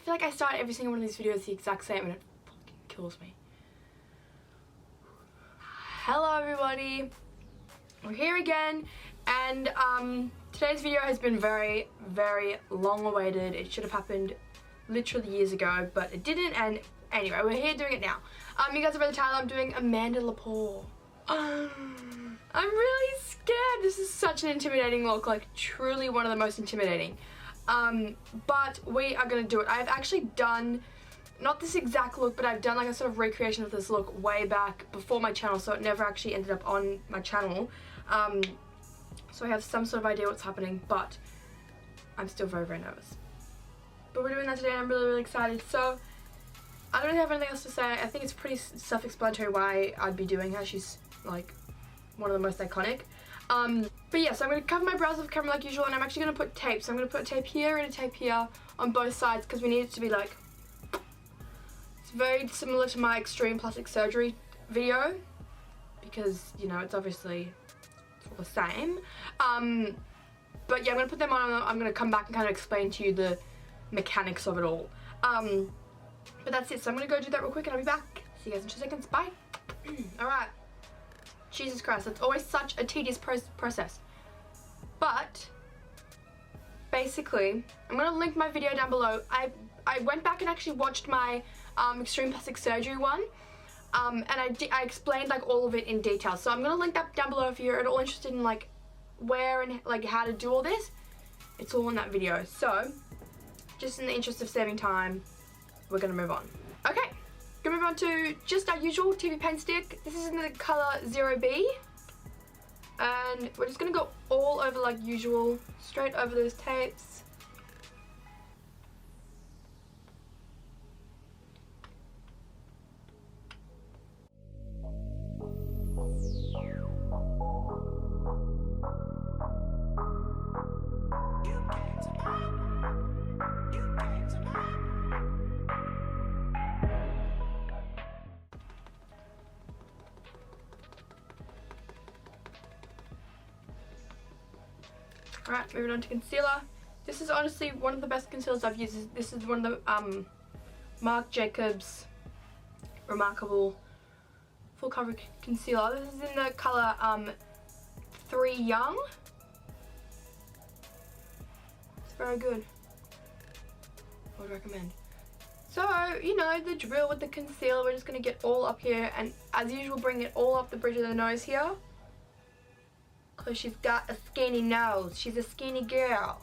feel like I start every single one of these videos the exact same and it fucking kills me. Hello everybody, we're here again, and today's video has been very, very long awaited. It should have happened literally years ago, but it didn't, and anyway, we're here doing it now. You guys have read the title, I'm doing Amanda Lepore. I'm really scared. This is such an intimidating look, like truly one of the most intimidating. But we are going to do it. I've actually done, not this exact look, but I've done like a sort of recreation of this look way back before my channel, so it never actually ended up on my channel. So I have some sort of idea what's happening, but I'm still very, very nervous. But we're doing that today and I'm really, really excited. So I don't really have anything else to say. I think it's pretty self-explanatory why I'd be doing her. She's like one of the most iconic. But yeah, so I'm going to cover my brows with the camera like usual, and I'm actually going to put tape. So I'm going to put a tape here and a tape here on both sides because we need it to be like, it's very similar to my extreme plastic surgery video because, you know, it's obviously all the same. But yeah, I'm going to put them on and I'm going to come back and kind of explain to you the mechanics of it all. But that's it, so I'm going to go do that real quick and I'll be back. See you guys in 2 seconds, bye. Alright. Jesus Christ, it's always such a tedious process. But basically, I'm going to link my video down below. I went back and actually watched my extreme plastic surgery one. And I explained like all of it in detail. So I'm going to link that down below if you're at all interested in like where and like how to do all this. It's all in that video. So, just in the interest of saving time, we're going to move on. Okay. Gonna move on to just our usual TV paint stick. This is in the color 0B. And we're just gonna go all over like usual, straight over those tapes. Alright, moving on to concealer. This is honestly one of the best concealers I've used. This is one of the Marc Jacobs Remarkable Full Coverage Concealer. This is in the colour 3 Young. It's very good. I would recommend. So, you know, the drill with the concealer. We're just going to get all up here and as usual bring it all up the bridge of the nose here. Because she's got a skinny nose. She's a skinny girl.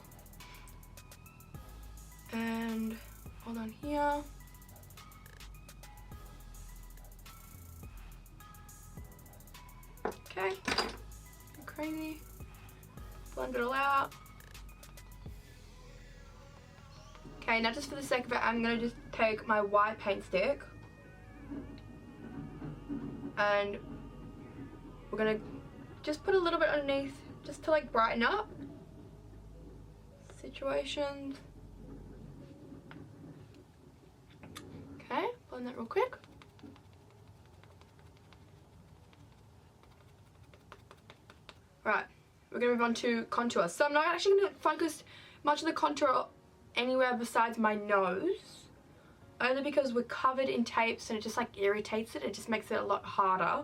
And hold on here. Okay. Go crazy. Blend it all out. Okay, now just for the sake of it, I'm going to just take my white paint stick. And we're going to just put a little bit underneath just to like brighten up situations. Okay, blend that real quick. Right, we're gonna move on to contour. So I'm not actually gonna focus much of the contour anywhere besides my nose, only because we're covered in tapes and it just like irritates it. It just makes it a lot harder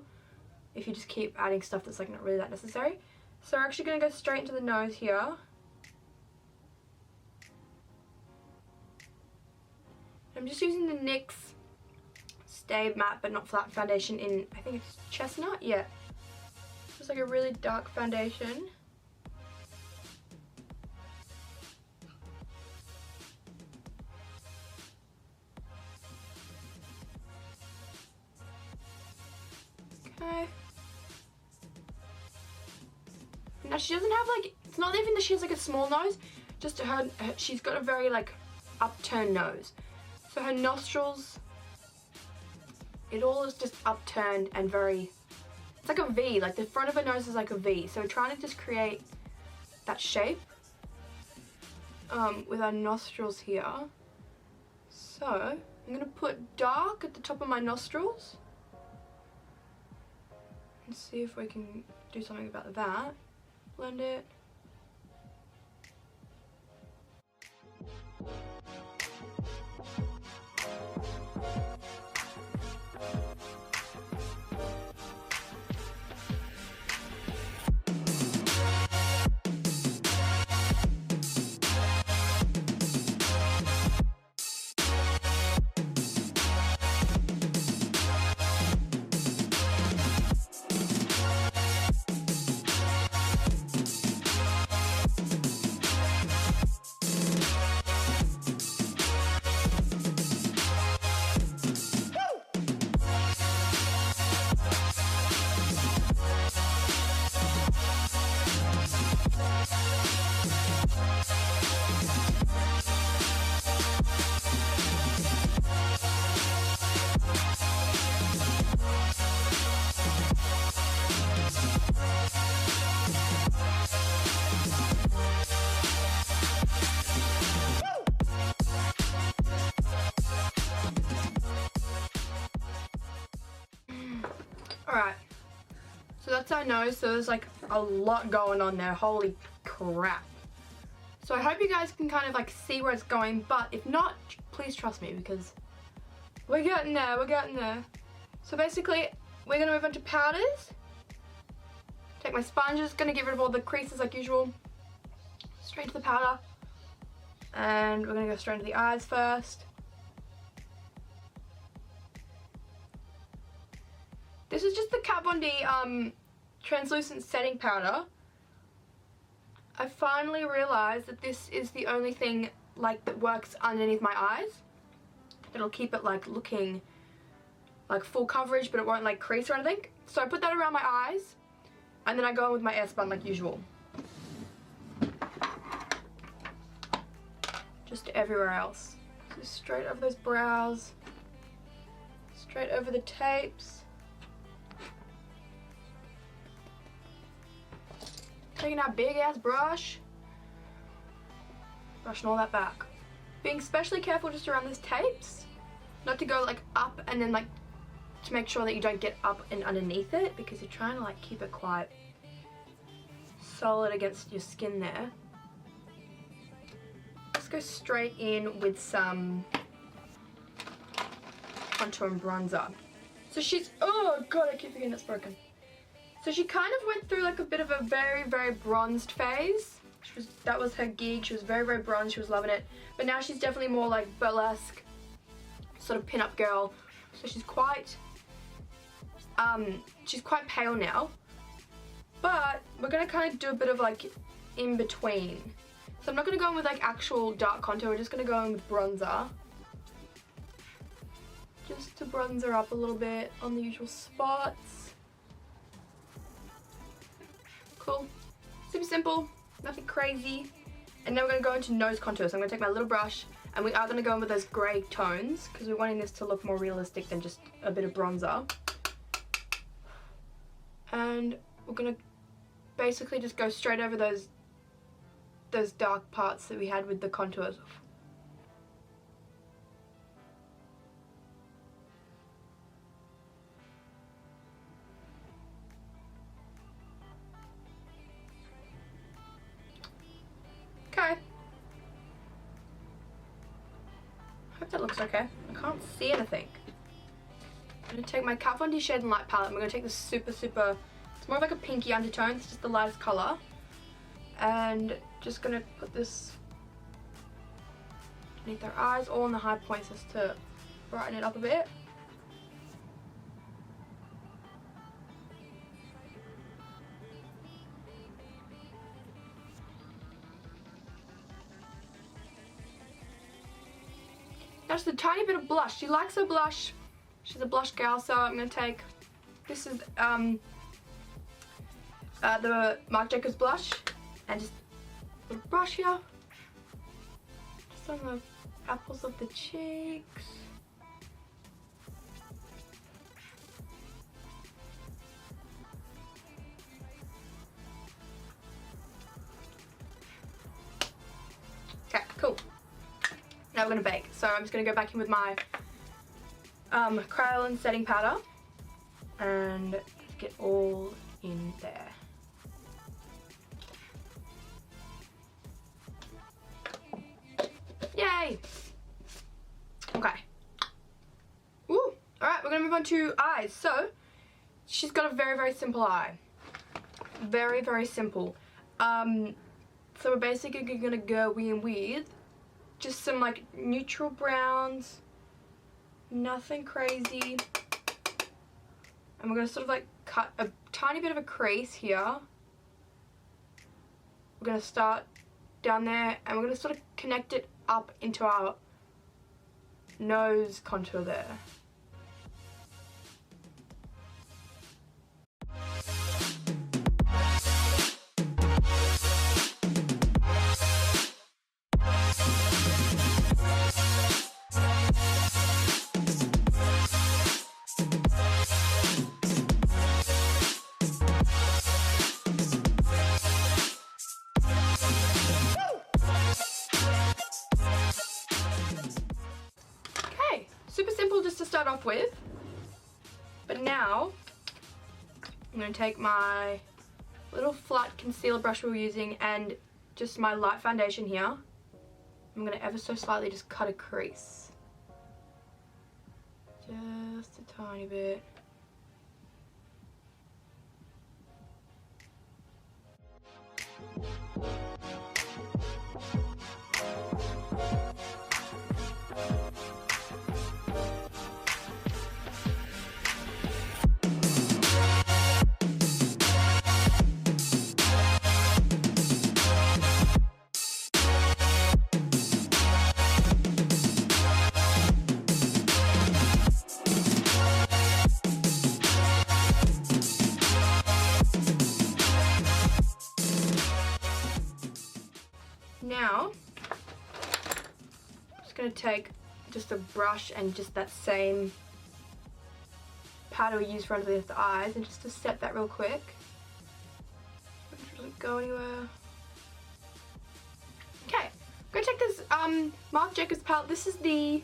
if you just keep adding stuff that's like not really that necessary. So we're actually going to go straight into the nose here. I'm just using the NYX Stay Matte but Not Flat foundation in, I think it's Chestnut? Yeah. Just like a really dark foundation. Okay. Now she doesn't have like, it's not even that she has like a small nose, just she's got a very like upturned nose. So her nostrils, it all is just upturned and very, it's like a V, like the front of her nose is like a V. So we're trying to just create that shape with our nostrils here. So I'm gonna put dark at the top of my nostrils. Let's see if we can do something about that. Blend it. Alright, so that's our nose, so there's like a lot going on there, holy crap. So I hope you guys can kind of like see where it's going, but if not, please trust me because we're getting there, we're getting there. So basically, we're gonna move on to powders. Take my sponge, just gonna get rid of all the creases like usual. Straight to the powder. And we're gonna go straight into the eyes first. This is just the Kat Von D translucent setting powder. I finally realized that this is the only thing like that works underneath my eyes. It'll keep it like looking like full coverage, but it won't like crease or anything. So I put that around my eyes, and then I go in with my air spun like usual. Just everywhere else. So straight over those brows, straight over the tapes. Taking our big ass brush, brushing all that back. Being especially careful just around these tapes, not to go like up and then like to make sure that you don't get up and underneath it, because you're trying to like keep it quite solid against your skin there. Let's go straight in with some contour and bronzer. So she's, oh god, I keep forgetting it's broken. So she kind of went through like a bit of a very, very bronzed phase. That was her gig. She was very, very bronzed. She was loving it. But now she's definitely more like burlesque, sort of pin-up girl. So she's quite pale now. But we're gonna kind of do a bit of like in between. So I'm not gonna go in with like actual dark contour. We're just gonna go in with bronzer, just to bronze her up a little bit on the usual spots. Cool, super simple, nothing crazy. And then we're gonna go into nose contour. So I'm gonna take my little brush, and we are gonna go in with those grey tones because we're wanting this to look more realistic than just a bit of bronzer. And we're gonna basically just go straight over those dark parts that we had with the contours. Okay. Hope that looks okay. I can't see anything. I'm gonna take my Kat Von D Shade and Light palette, and we're gonna take this super, it's more of like a pinky undertone, it's just the lightest colour. And just gonna put this underneath their eyes, all in the high points, just to brighten it up a bit. Just a tiny bit of blush. She likes her blush. She's a blush gal, so I'm gonna take, this is the Marc Jacobs blush, and just a little brush here, just on the apples of the cheeks. Okay, cool. Now we're gonna bake. So I'm just gonna go back in with my Kryolan setting powder and just get all in there. Yay! Okay. Ooh, alright, we're gonna move on to eyes. So she's got a very, very simple eye. Very, very simple. So we're basically gonna go in with just some like neutral browns, nothing crazy. And we're gonna sort of like cut a tiny bit of a crease here. We're gonna start down there, and we're gonna sort of connect it up into our nose contour there. Start off with, but now I'm going to take my little flat concealer brush we were using and just my light foundation here. I'm going to ever so slightly just cut a crease. Just a tiny bit. Now, I'm just going to take just a brush and just that same powder we used for underneath the eyes and just to set that real quick. It doesn't go anywhere. Okay, I'm going to take this Marc Jacobs palette. This is the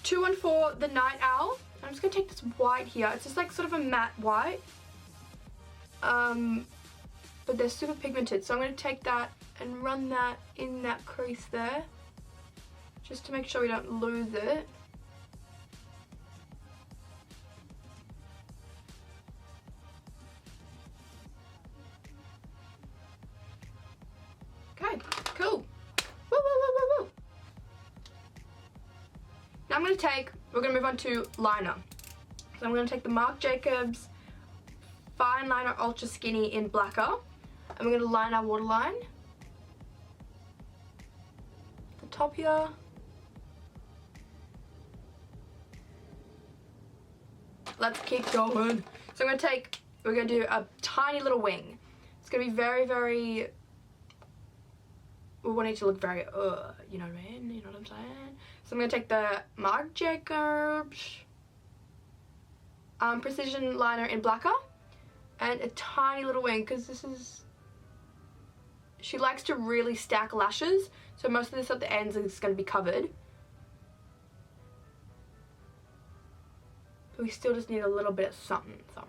214 The Night Owl. I'm just going to take this white here. It's just like sort of a matte white. But they're super pigmented, so I'm going to take that and run that in that crease there, just to make sure we don't lose it. Okay, cool. Woo, woo, woo, woo, woo. Now we're going to move on to liner. So I'm going to take the Marc Jacobs Fine Liner Ultra Skinny in Blacquer, and we're going to line our waterline. The top here. Let's keep going. So we're going to do a tiny little wing. It's going to be very, very, we want it to look very, you know what I mean? You know what I'm saying? So I'm going to take the Marc Jacobs Precision Liner in Blacquer and a tiny little wing, because this is, she likes to really stack lashes, so most of this at the ends is going to be covered. But we still just need a little bit of something there.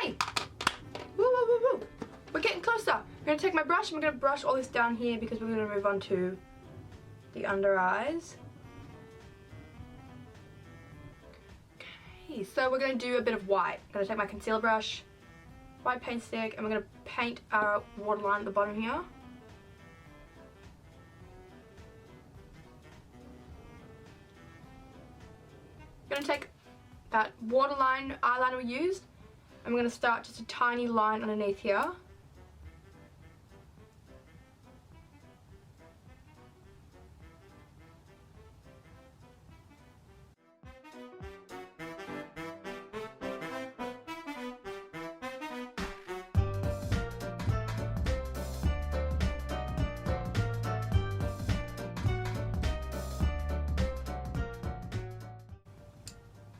Yay! Woo, woo, woo, woo. We're getting closer. I'm going to take my brush and we're going to brush all this down here because we're going to move on to the under eyes. Okay, so we're going to do a bit of white. I'm going to take my concealer brush, white paint stick, and we're going to paint our waterline at the bottom here. I'm going to take that waterline eyeliner we used. I'm going to start just a tiny line underneath here.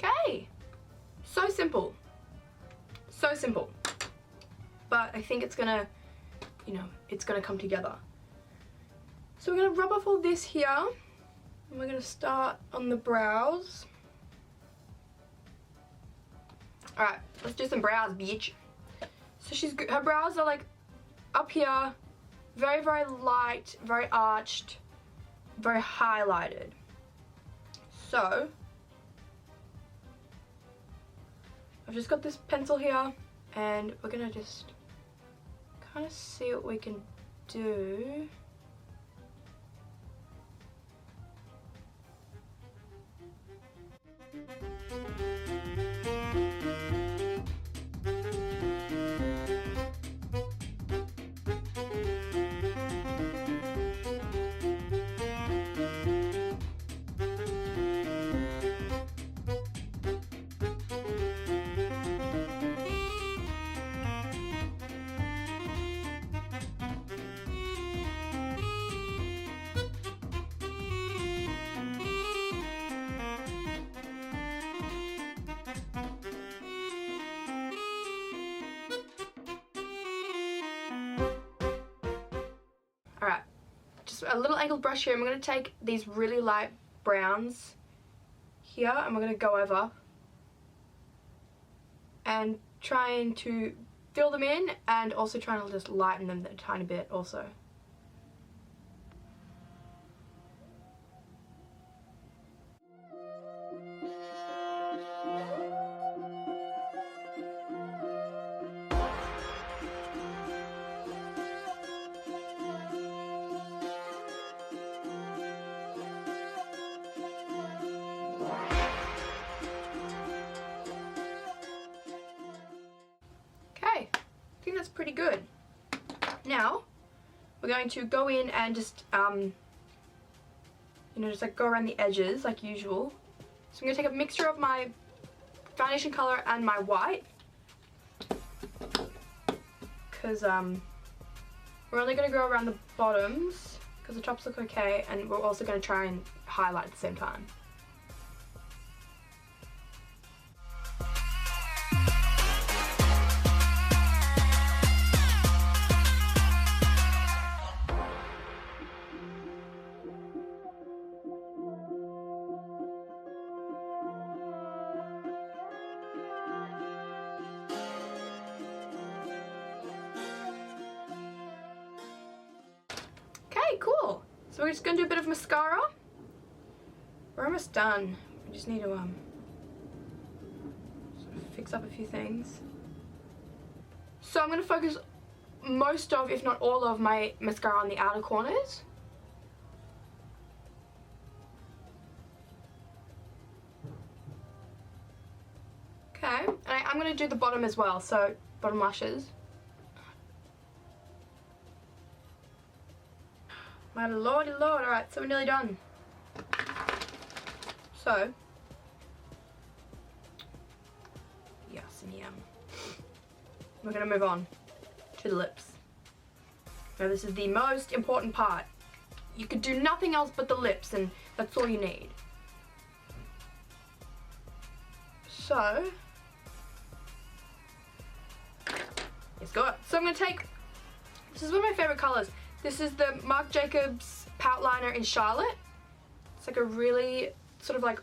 Okay, so simple. So simple, but I think it's gonna, you know, it's gonna come together. So we're gonna rub off all this here, and we're gonna start on the brows. All right, let's do some brows, bitch. So her brows are like up here, very, very light, very arched, very highlighted. So I've just got this pencil here and we're gonna just kind of see what we can do. a little angled brush here, and we're going to take these really light browns here, and we're going to go over and trying to fill them in, and also trying to just lighten them a tiny bit also. Okay, I think that's pretty good. Now, we're going to go in and just, you know, just like go around the edges like usual. So I'm going to take a mixture of my foundation color and my white, because we're only going to go around the bottoms because the tops look okay, and we're also going to try and highlight at the same time. Okay, cool. So we're just going to do a bit of mascara. We're almost done. We just need to sort of fix up a few things. So I'm going to focus most of, if not all of, my mascara on the outer corners. Okay, and I'm going to do the bottom as well, so bottom lashes. My lordy lord, alright, so we're nearly done. So, yes, and we're going to move on to the lips. Now this is the most important part. You could do nothing else but the lips, and that's all you need. So, let's go. So I'm going to take, this is one of my favourite colours. This is the Marc Jacobs Pout Liner in Charlotte. It's like a really sort of like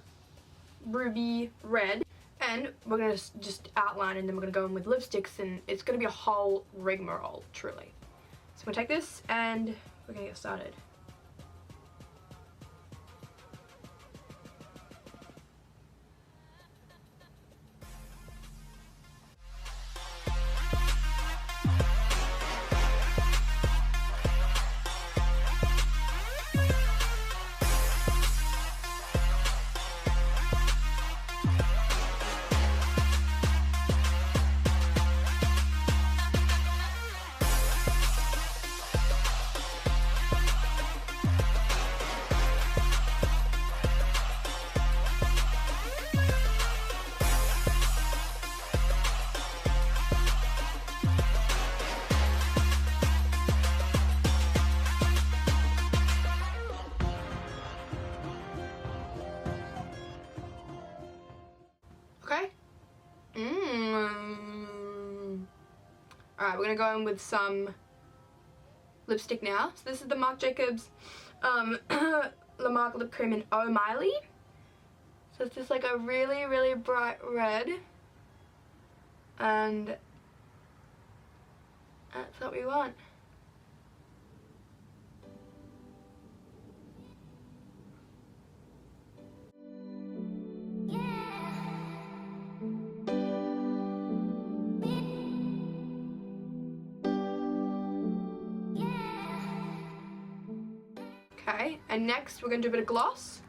ruby red. And we're going to just outline, and then we're going to go in with lipsticks, and it's going to be a whole rigmarole, truly. So we're going to take this and we're going to get started. Okay. Alright, we're gonna go in with some lipstick now. So this is the Marc Jacobs La Marque Lip Cream in Oh Miley. So it's just like a really, really bright red. And that's what we want. Okay, and next we're going to do a bit of gloss.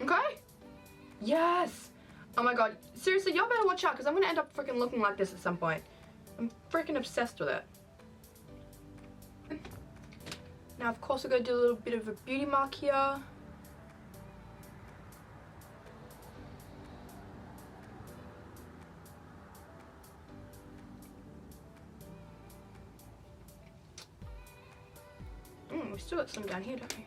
Okay. Yes. Oh my god. Seriously, y'all better watch out, because I'm going to end up freaking looking like this at some point. I'm freaking obsessed with it. Now, of course, we're going to do a little bit of a beauty mark here. we've still got some down here, don't we?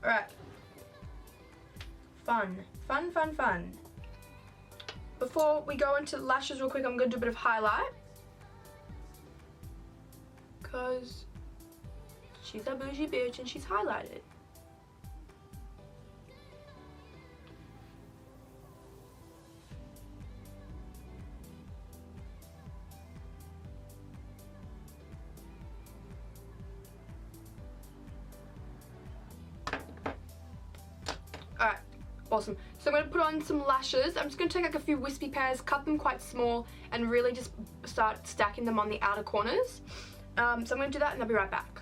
Alright. Fun. Fun, fun, fun. Before we go into lashes real quick, I'm going to do a bit of highlight. Because she's a bougie bitch and she's highlighted. Alright, awesome. So I'm going to put on some lashes. I'm just going to take like a few wispy pairs, cut them quite small, and really just start stacking them on the outer corners. So I'm going to do that and I'll be right back.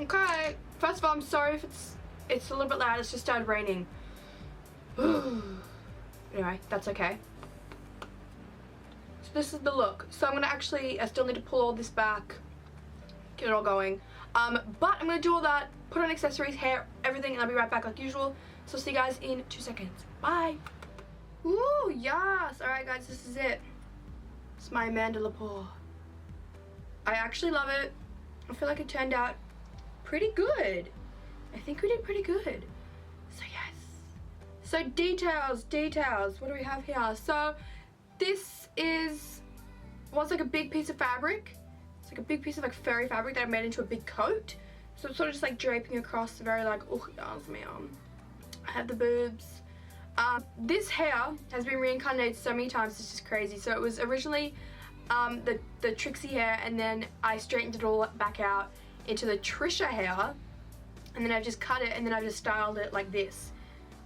Okay, first of all, I'm sorry if it's a little bit loud. It's just started raining. Anyway, that's okay. So this is the look. So I'm going to actually, I still need to pull all this back, get it all going. But I'm going to do all that, put on accessories, hair, everything, and I'll be right back like usual. So see you guys in 2 seconds. Bye. Ooh, yes. Alright guys, this is it. It's my Amanda Lepore. I actually love it. I feel like it turned out pretty good. I think we did pretty good. So yes. So details. What do we have here? So this was like a big piece of fabric. It's like a big piece of like furry fabric that I made into a big coat. So it's sort of just like draping across, very like, oh yes, man. I have the boobs. This hair has been reincarnated so many times, it's just crazy. So it was originally the Trixie hair, and then I straightened it all back out into the Trisha hair, and then I've just cut it, and then I've just styled it like this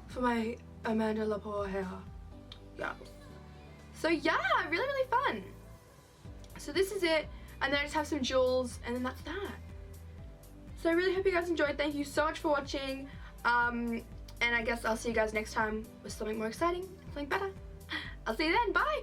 for my Amanda Lepore hair. Yeah. So yeah, really, really fun. So this is it. And then I just have some jewels, and then that's that. So I really hope you guys enjoyed. Thank you so much for watching. And I guess I'll see you guys next time with something more exciting, something better. I'll see you then. Bye!